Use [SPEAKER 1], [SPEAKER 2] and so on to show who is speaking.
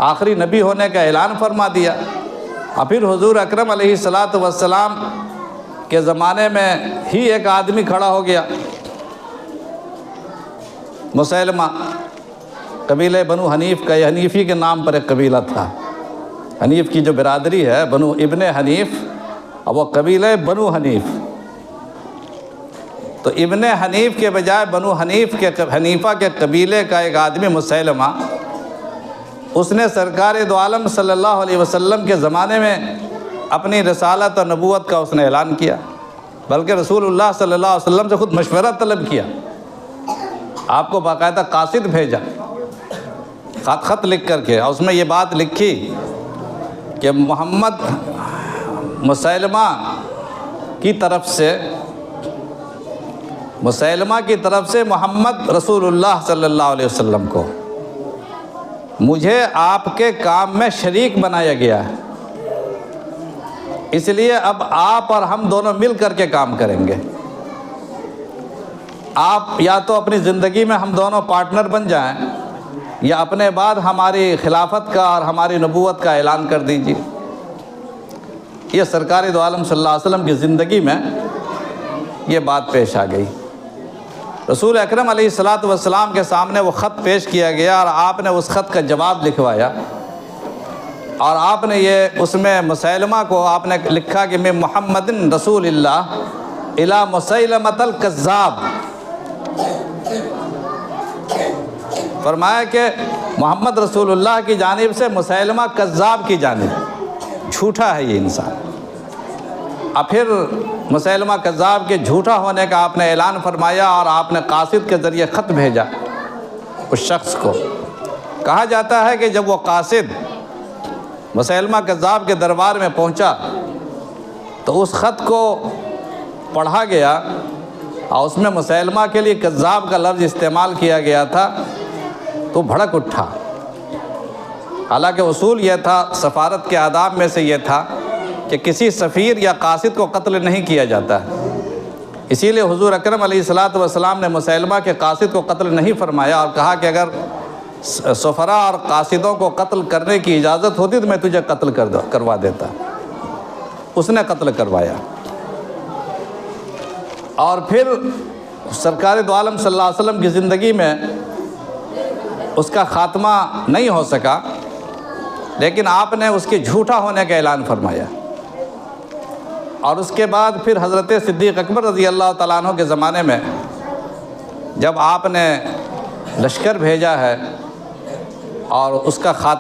[SPEAKER 1] आखिरी नबी होने का ऐलान फरमा दिया। और फिर हुजूर अकरम अलैहिस्सलातु वस्सलाम के ज़माने में ही एक आदमी खड़ा हो गया, मुसैलमा, कबीले बनु हनीफ़ का, हनीफ़ी के नाम पर एक कबीला था। हनीफ़ की जो बिरादरी है बनु इब्ने हनीफ़, और वो कबीले बनु हनीफ़। तो इब्ने हनीफ़ के बजाय बनु हनीफ़ा के कबीले का एक आदमी मुसैलमा, उसने सरकार दो आलम सल्लल्लाहु अलैहि वसल्लम के ज़माने में अपनी रसालत और नबूवत का उसने ऐलान किया, बल्कि रसूलुल्लाह सल्लल्लाहु अलैहि वसल्लम से खुद मशवरा तलब किया। आपको बाकायदा कासिद भेजा, ख़त लिख करके, और उसमें ये बात लिखी कि मुसैलमा की तरफ से मोहम्मद रसूलुल्लाह सल्लल्लाहु अलैहि वसल्लम को मुझे आपके काम में शरीक बनाया गया है, इसलिए अब आप और हम दोनों मिल करके काम करेंगे। आप या तो अपनी ज़िंदगी में हम दोनों पार्टनर बन जाएं, या अपने बाद हमारी खिलाफत का और हमारी नबूवत का ऐलान कर दीजिए। ये सरकार दो आलम सल्लल्लाहु अलैहि वसल्लम की ज़िंदगी में ये बात पेश आ गई। रसूल अकरम अलैहिस्सलातु वस्सलाम के सामने वो ख़त पेश किया गया और आपने उस ख़त का जवाब लिखवाया, और आपने ये उसमें मुसैलमा को आपने लिखा कि मैं मुहम्मदिन रसूलिल्लाह इला मुसैलमतल कज़्ज़ाब, फरमाया कि मोहम्मद रसूलुल्लाह की जानिब से मुसैलमा कज़्ज़ाब की जानिब, झूठा है ये इंसान। और फिर मुसैलमा कज़्ज़ाब के झूठा होने का आपने ऐलान फरमाया, और आपने कासिद के ज़रिए ख़त भेजा उस शख्स को। कहा जाता है कि जब वो कासिद मुसैलमा कज़्ज़ाब के दरबार में पहुंचा तो उस ख़त को पढ़ा गया, और उसमें मुसैलमा के लिए कज़्ज़ाब का लफ्ज़ इस्तेमाल किया गया था, तो भड़क उठा। हालांकि उसूल यह था, सफ़ारत के आदाब में से यह था कि किसी सफ़ीर या कासिद को कत्ल नहीं किया जाता है। इसीलिए हुज़ूर अकरम अलैहिस्सलातु वस्सलाम ने मुसैलमा के कासिद को कत्ल नहीं फरमाया, और कहा कि अगर सफ़रा और कासिदों को कत्ल करने की इजाज़त होती तो मैं तुझे कत्ल करवा देता। उसने कत्ल करवाया, और फिर सरकार दो आलम सल्लल्लाहु अलैहि वसल्लम की ज़िंदगी में उसका ख़ात्मा नहीं हो सका, लेकिन आपने उसके झूठा होने का ऐलान फरमाया। और उसके बाद फिर हज़रत सिद्दीक़ अकबर रज़ी अल्लाह तआला अन्हु के ज़माने में जब आपने लश्कर भेजा है और उसका ख़ात्मा